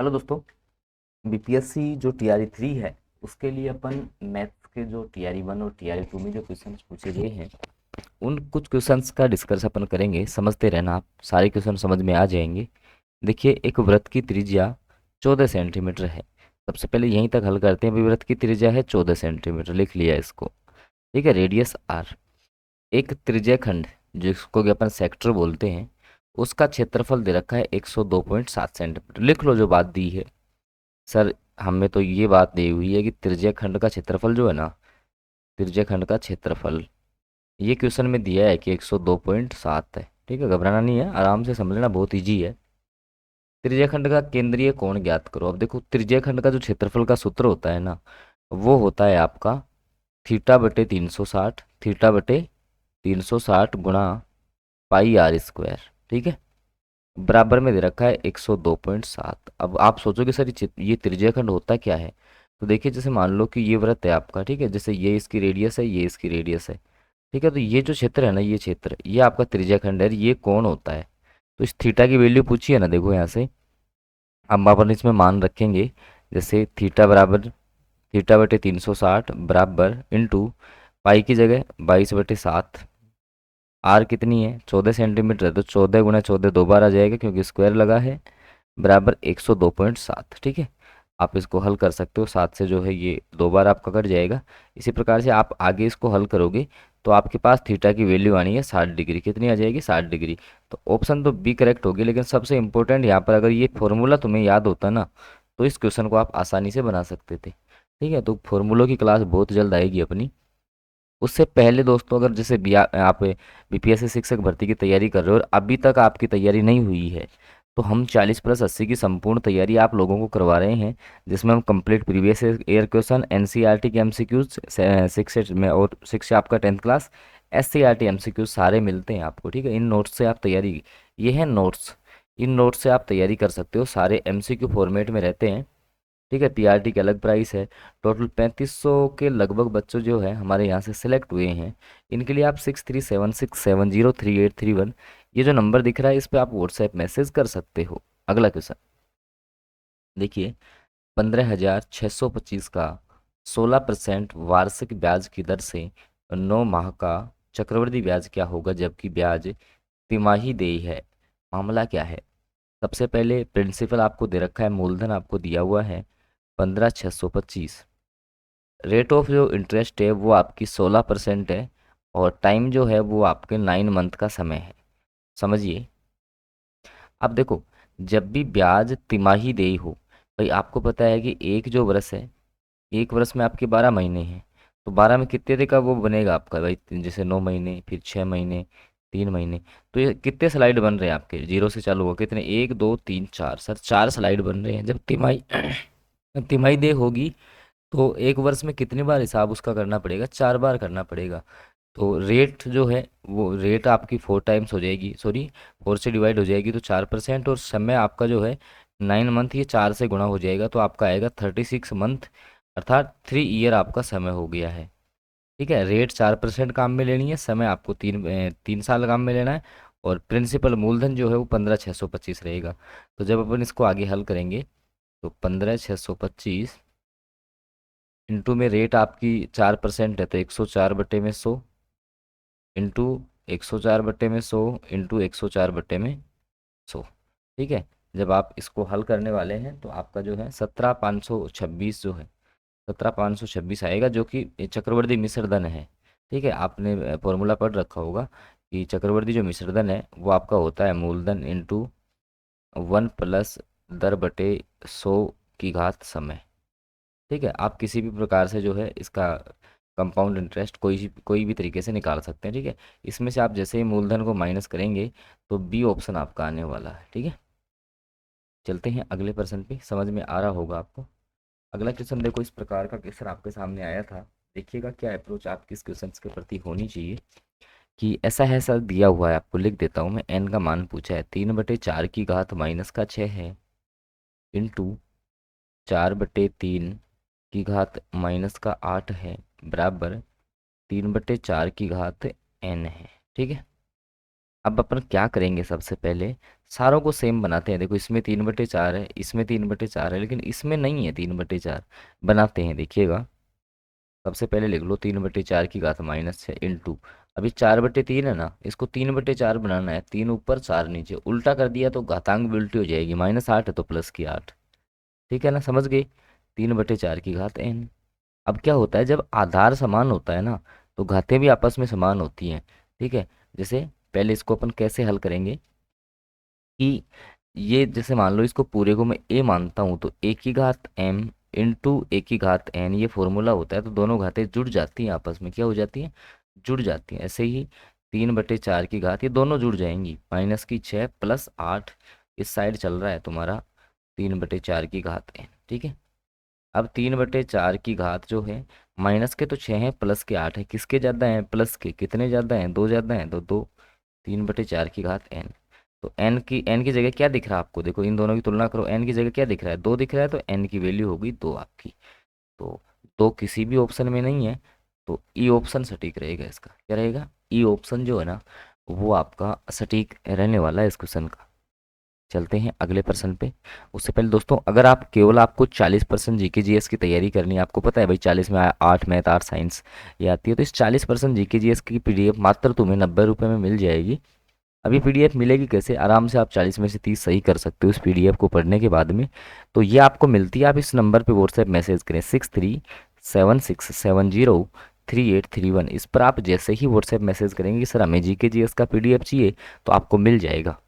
Hello दोस्तों। BPSC जो TRE 3 है उसके लिए अपन मैथ्स के जो टीआरई 1 और टीआरई 2 में जो क्वेश्चंस पूछे गए हैं उन कुछ क्वेश्चंस का डिस्कस अपन करेंगे। समझते रहना, आप सारे क्वेश्चन समझ में आ जाएंगे। देखिए, एक वृत्त की त्रिज्या 14 सेंटीमीटर है। सबसे पहले यहीं तक हल करते हैं। वृत्त की त्रिज्या है 14 सेंटीमीटर, लिख लिया इसको। ठीक है, रेडियस आर। एक त्रिज्या खंड जिसको कि अपन सेक्टर बोलते हैं, उसका क्षेत्रफल दे रखा है 102.7 सेंटीमीटर। लिख लो जो बात दी है। सर, हमें तो ये बात दी हुई है कि त्रिज्या खंड का क्षेत्रफल जो है ना, त्रिज्या खंड का क्षेत्रफल ये क्वेश्चन में दिया है कि 102.7 है। ठीक है, घबराना नहीं है, आराम से समझ लेना, बहुत ईजी है। त्रिज्या खंड का केंद्रीय कोण ज्ञात करो। अब देखो, त्रिज्या खंड का जो क्षेत्रफल का सूत्र होता है ना, वो होता है आपका थीटा बटे 360, थीटा बटे 360 गुणा पाई आर स्क्वायर। ठीक है, बराबर में दे रखा है 102.7। अब आप सोचोगे सर ये त्रिज्याखंड होता क्या है। तो देखिए, जैसे मान लो कि ये वृत्त है आपका। ठीक है, जैसे ये इसकी रेडियस है, ये इसकी रेडियस है। ठीक है, तो ये जो क्षेत्र है ना, ये क्षेत्र ये आपका त्रिज्याखंड है, ये कौन होता है। तो इस थीटा की वैल्यू पूछी है ना, देखो यहाँ से हम अपन इसमें मान रखेंगे। जैसे थीटा बराबर थीटा बटे 360 बराबर इंटू पाई की जगह 22/7। आर कितनी है, 14 सेंटीमीटर है, तो 14 × 14 दो बार आ जाएगा क्योंकि स्क्वायर लगा है, बराबर 102.7। ठीक है, आप इसको हल कर सकते हो। 7 से जो है ये दो बार आपका कट जाएगा। इसी प्रकार से आप आगे इसको हल करोगे तो आपके पास थीटा की वैल्यू आनी है 60 डिग्री। कितनी आ जाएगी, 60 डिग्री। तो ऑप्शन तो बी करेक्ट होगी, लेकिन सबसे इंपॉर्टेंट यहाँ पर अगर ये फॉर्मूला तुम्हें याद होता ना, तो इस क्वेश्चन को आप आसानी से बना सकते थे। ठीक है, तो फॉर्मूलों की क्लास बहुत जल्द आएगी अपनी। उससे पहले दोस्तों, अगर जैसे आप बीपीएससी शिक्षक भर्ती की तैयारी कर रहे हो और अभी तक आपकी तैयारी नहीं हुई है, तो हम 40+80 की संपूर्ण तैयारी आप लोगों को करवा रहे हैं, जिसमें हम complete previous year question, NCERT के एमसीक्यूज 6 में और 6 आपका 10th क्लास, एससीईआरटी एमसीक्यूज सारे मिलते हैं आपको। ठीक है, इन नोट्स से आप तैयारी, ये है नोट्स, इन नोट्स से आप तैयारी कर सकते हो। सारे एमसीक्यू फॉर्मेट में रहते हैं। ठीक है, पीआरटी की अलग प्राइस है। टोटल 3500 के लगभग बच्चों जो है हमारे यहाँ से सिलेक्ट हुए हैं। इनके लिए आप 6376703831 ये जो नंबर दिख रहा है, इस पे आप व्हाट्सएप मैसेज कर सकते हो। अगला क्वेश्चन देखिए, 15,625 का 16% वार्षिक ब्याज की दर से 9 माह का चक्रवृद्धि ब्याज क्या होगा, जबकि ब्याज तिमाही देय है। मामला क्या है। सबसे पहले प्रिंसिपल आपको दे रखा है, मूलधन आपको दिया हुआ है 15,625। रेट ऑफ जो इंटरेस्ट है वो आपकी 16% है, और टाइम जो है वो आपके 9 मंथ का समय है। समझिए, अब देखो, जब भी ब्याज तिमाही देय हो, भाई आपको पता है कि एक जो वर्ष है, एक वर्ष में आपके 12 महीने हैं, तो 12 में कितने दिन का वो बनेगा आपका भाई, जैसे 9 महीने, फिर 6 महीने, 3 महीने। तो ये कितने स्लाइड बन रहे हैं आपके, जीरो से चालू हो कितने, 1 2 3 4, सर 4 स्लाइड बन रहे हैं। जब तिमाही तिमाही देय होगी तो एक वर्ष में कितनी बार हिसाब उसका करना पड़ेगा, 4 बार करना पड़ेगा। तो रेट जो है वो रेट आपकी 4 टाइम्स हो जाएगी, सॉरी 4 से डिवाइड हो जाएगी, तो 4%। और समय आपका जो है 9 मंथ, ये 4 से गुणा हो जाएगा, तो आपका आएगा 36 मंथ, अर्थात 3 ईयर आपका समय हो गया है। ठीक है, रेट 4% काम में लेनी है, समय आपको 3 साल काम में लेना है, और प्रिंसिपल मूलधन जो है वो 15,625 रहेगा। तो जब अपन इसको आगे हल करेंगे, तो 15,625 इंटू में रेट आपकी 4% है, तो 104/100 इंटू 104/100 इंटू 104/100। ठीक है, जब आप इसको हल करने वाले हैं तो आपका जो है 17,526 जो है 17,526 आएगा, जो कि चक्रवर्ती मिश्र धन है। ठीक है, आपने फॉर्मूला पढ़ रखा होगा कि चक्रवर्ती जो मिश्र धन है वो आपका होता है मूलधन इंटू 1+10/100 ठीक है, आप किसी भी प्रकार से जो है इसका कंपाउंड इंटरेस्ट कोई भी तरीके से निकाल सकते हैं। ठीक है, इसमें से आप जैसे ही मूलधन को माइनस करेंगे तो बी ऑप्शन आपका आने वाला है। ठीक है, चलते हैं अगले प्रश्न पे, समझ में आ रहा होगा आपको। अगला क्वेश्चन देखो, इस प्रकार का क्वेश्चन आपके सामने आया था। देखिएगा क्या अप्रोच आपकी इस क्वेश्चन के प्रति होनी चाहिए। कि ऐसा है सर, दिया हुआ है, आपको लिख देता हूँ मैं। एन का मान पूछा है, 3/4 है, इंटू 4/3 है, बराबर 3/4 एन है। ठीक है, अब अपन क्या करेंगे, सबसे पहले सारों को सेम बनाते हैं। देखो इसमें 3/4 है, इसमें 3/4 है, लेकिन इसमें नहीं है 3/4। बनाते हैं, देखिएगा। सबसे पहले लिख लो 3/4 की घात -6 इंटू, अभी 4/3 है ना, इसको 3/4 बनाना है। 3 ऊपर 4 नीचे, उल्टा कर दिया तो घातांक भी उल्टी हो जाएगी। -8 है तो प्लस की 8। ठीक है ना, समझ गई। 3/4 की घात n। अब क्या होता है, जब आधार समान होता है ना, तो घातें भी आपस में समान होती हैं। ठीक है। जैसे पहले इसको अपन कैसे हल करेंगे कि ये, जैसे मान लो इसको पूरे को मैं a मानता हूँ, तो a की घात m इंटू a की घात n, ये फॉर्मूला होता है। तो दोनों घातें जुड़ जाती हैं आपस में, क्या हो जाती हैं, जुड़ जाती हैं। ऐसे ही 3/4 की घात, ये दोनों जुड़ जाएंगी। -6 प्लस 8, इस साइड चल रहा है तुम्हारा 3/4 की घात n। ठीक है। अब 3/4 की घात जो है, माइनस के तो 6 हैं, प्लस के 8 है। किसके ज़्यादा हैं, प्लस के। कितने ज़्यादा हैं, 2 ज़्यादा हैं, तो 2। 3/4 की घात n। तो n की जगह क्या दिख रहा है आपको, देखो इन दोनों की तुलना करो। n की जगह क्या दिख रहा है, 2 दिख रहा है, तो n की वैल्यू होगी 2 आपकी। तो 2 किसी भी ऑप्शन में नहीं है, तो ई ऑप्शन सटीक रहेगा। इसका क्या रहेगा, ई ऑप्शन जो है ना, वो आपका सटीक रहने वाला है इस क्वेश्चन का। चलते हैं अगले प्रश्न पे। उससे पहले दोस्तों, अगर आप केवल आपको 40% जीके जीएस की तैयारी करनी है, आपको पता है भाई 40 में 8 मैथ 8 साइंस ये आती है, तो इस 40% जीके जीएस की पीडीएफ मात्र तुम्हें 90 रुपये में मिल जाएगी। अभी पीडीएफ मिलेगी कैसे, आराम से आप 40 में से 30 सही कर सकते हो इस पीडीएफ को पढ़ने के बाद में। तो ये आपको मिलती है, आप इस नंबर पे व्हाट्सएप मैसेज करें 6376703831। इस पर आप जैसे ही व्हाट्सएप मैसेज करेंगे कि सर हमें जीके जीएस का पीडीएफ चाहिए, तो आपको मिल जाएगा।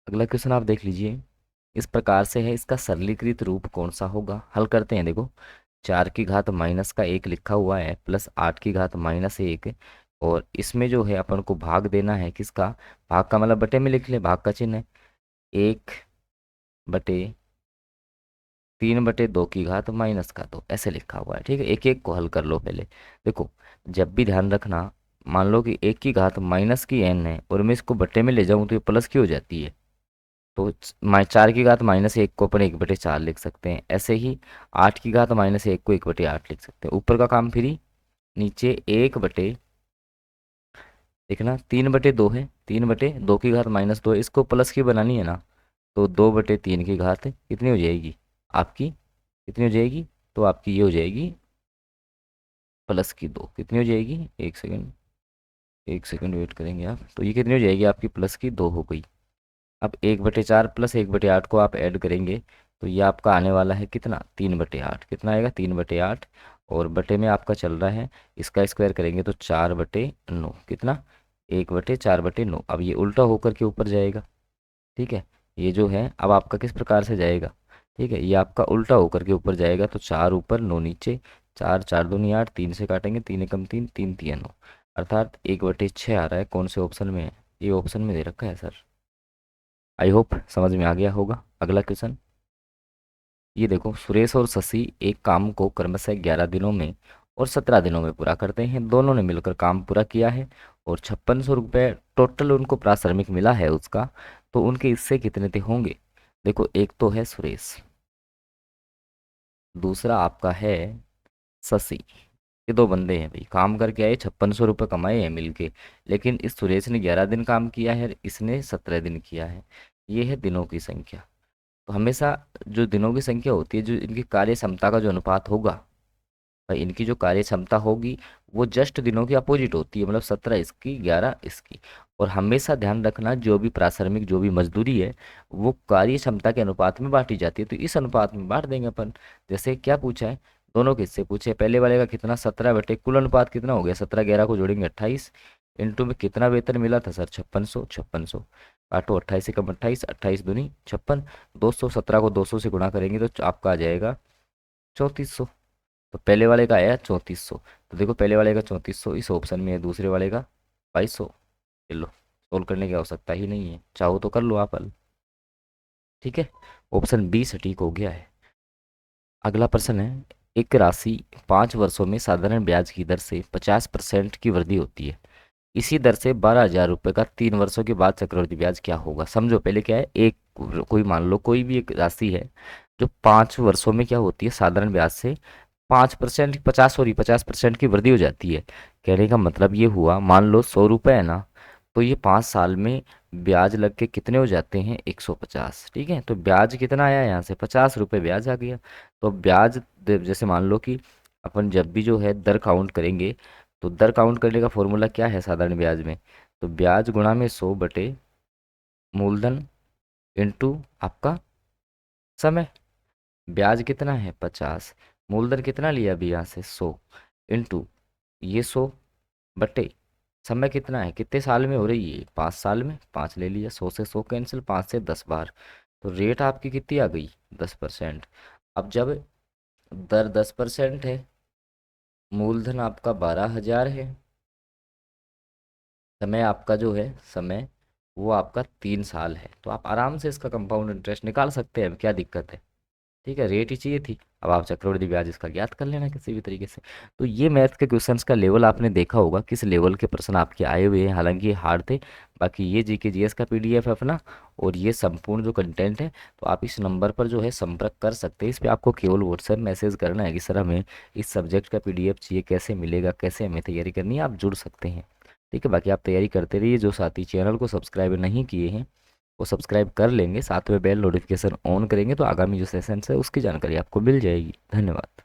अगला क्वेश्चन आप देख लीजिए, इस प्रकार से है, इसका सरलीकृत रूप कौन सा होगा। हल करते हैं। देखो 4 की घात माइनस का 1 लिखा हुआ है, प्लस 8 की घात -1, और इसमें जो है अपन को भाग देना है किसका, भाग का मतलब बटे में लिख ले, भाग का चिन्ह है। 1/3/2 की घात माइनस का 2, ऐसे लिखा हुआ है। ठीक है, एक एक को हल कर लो पहले। देखो जब भी ध्यान रखना, मान लो कि 1 की घात माइनस की n है, और मैं इसको बटे में ले जाऊं तो ये प्लस की हो जाती है। तो 4 की घात -1 को अपन 1/4 लिख सकते हैं। ऐसे ही 8 की घात -1 को 1/8 लिख सकते हैं। ऊपर का काम फ्री, नीचे 1 बटे, देखना 3/2 है, 3/2 की घात -2 है, इसको प्लस की बनानी है ना, तो 2/3 की घात कितनी हो जाएगी आपकी, कितनी हो जाएगी, तो आपकी ये हो जाएगी +2। कितनी हो जाएगी, एक सेकंड, एक सेकंड वेट करेंगे आप। तो ये कितनी हो जाएगी आपकी, +2 हो गई। अब 1/4 प्लस 1/8 को आप ऐड करेंगे, तो ये आपका आने वाला है कितना, 3/8। कितना आएगा, 3/8। और बटे में आपका चल रहा है, इसका स्क्वायर करेंगे तो 4/9। कितना, 1/4/9। अब ये उल्टा होकर के ऊपर जाएगा। ठीक है, ये जो है अब आपका किस प्रकार से जाएगा, ठीक है, ये आपका उल्टा होकर के ऊपर जाएगा। तो 4 ऊपर 9 नीचे, 4 4 दूनी 8, 3 से काटेंगे, 3 एकम 3, 3 3 9, अर्थात 1/6 आ रहा है। कौन से ऑप्शन में है, ये ऑप्शन में दे रखा है सर। आई होप समझ में आ गया होगा। अगला क्वेश्चन, ये देखो, सुरेश और शशि एक काम को क्रमशः 11 दिनों में और 17 दिनों में पूरा करते हैं। दोनों ने मिलकर काम पूरा किया है, और 5600 रुपये टोटल उनको पारिश्रमिक मिला है उसका। तो उनके हिस्से कितने थे होंगे। देखो एक तो है सुरेश, दूसरा आपका है शशि। ये दो बंदे हैं भाई, काम करके आए, 5600 रुपये कमाए हैं मिलके। लेकिन इस सुरेश ने 11 दिन काम किया है, और इसने 17 दिन किया है। ये है दिनों की संख्या। तो हमेशा जो दिनों की संख्या होती है, जो इनकी कार्य क्षमता का जो अनुपात होगा, भाई इनकी जो कार्य क्षमता होगी, वो जस्ट दिनों की अपोजिट होती है। मतलब 17 इसकी, 11 इसकी। और हमेशा ध्यान रखना, जो भी प्राथमिक जो भी मजदूरी है, वो कार्य क्षमता के अनुपात में बांटी जाती है। तो इस अनुपात में बांट देंगे अपन। जैसे क्या पूछा है, दोनों के हिस्से पूछे। पहले वाले का कितना, 17 बटे कुल अनुपात कितना हो गया, 17 11 को जोड़ेंगे 28, इंटू में कितना वेतन मिला था सर, 5600। 5600 काटो, 28 एकम 28, 28 दूनी 56, 217 को 200 से गुणा करेंगे तो आपका आ जाएगा 3400। तो पहले वाले का आया 3400। तो देखो पहले वाले का 3400 इस ऑप्शन में है, दूसरे वाले का 2200। चलो, सोल्व करने की आवश्यकता ही नहीं है, चाहो तो कर लो आप हल। ठीक है, ऑप्शन बी सटीक हो गया है। अगला प्रश्न है, एक राशि 5 वर्षों में साधारण ब्याज की दर से 50% की वृद्धि होती है। इसी दर से 12,000 रुपये का 3 वर्षों के बाद चक्रवृद्धि ब्याज क्या होगा। समझो पहले क्या है, एक कोई मान लो कोई भी एक राशि है, जो 5 वर्षों में क्या होती है, साधारण ब्याज से 5%, 50% की वृद्धि हो जाती है। कहने का मतलब ये हुआ, मान लो 100 रुपये है ना, तो ये 5 साल में ब्याज लग के कितने हो जाते हैं, 150। ठीक है, तो ब्याज कितना आया यहाँ से, 50 रुपये ब्याज आ गया। तो ब्याज जैसे मान लो कि अपन जब भी जो है दर काउंट करेंगे, तो दर काउंट करने का फॉर्मूला क्या है साधारण ब्याज में, तो ब्याज गुणा में 100 बटे मूलधन इंटू आपका समय। ब्याज कितना है, 50, मूलधन कितना लिया अभी यहाँ से, 100, इंटू ये 100 बटे समय कितना है, कितने साल में हो रही है, 5 साल में, 5 ले लिया, 100 से 100 कैंसिल, 5 से 10 बार, तो रेट आपकी कितनी आ गई, 10%। अब जब दर 10% है, मूलधन आपका 12,000 है, समय आपका जो है समय वो आपका 3 साल है, तो आप आराम से इसका कंपाउंड इंटरेस्ट निकाल सकते हैं, क्या दिक्कत है। ठीक है, रेट ही चाहिए थी, अब आप चक्रवृद्धि ब्याज इसका ज्ञात कर लेना किसी भी तरीके से। तो ये मैथ के क्वेश्चंस का लेवल आपने देखा होगा, किस लेवल के प्रश्न आपके आए हुए हैं, हालांकि ये हार्ड थे। बाकी ये जीके जीएस का पीडीएफ है अपना, और ये संपूर्ण जो कंटेंट है, तो आप इस नंबर पर जो है संपर्क कर सकते हैं। इस पर आपको केवल व्हाट्सएप मैसेज करना है कि सर हमें इस सब्जेक्ट का पीडीएफ चाहिए, कैसे मिलेगा, कैसे हमें तैयारी करनी है, आप जुड़ सकते हैं। ठीक है, बाकी आप तैयारी करते रहिए। जो साथी चैनल को सब्सक्राइब नहीं किए हैं वो सब्सक्राइब कर लेंगे, साथ में बेल नोटिफिकेशन ऑन करेंगे, तो आगामी जो सेशंस है उसकी जानकारी आपको मिल जाएगी। धन्यवाद।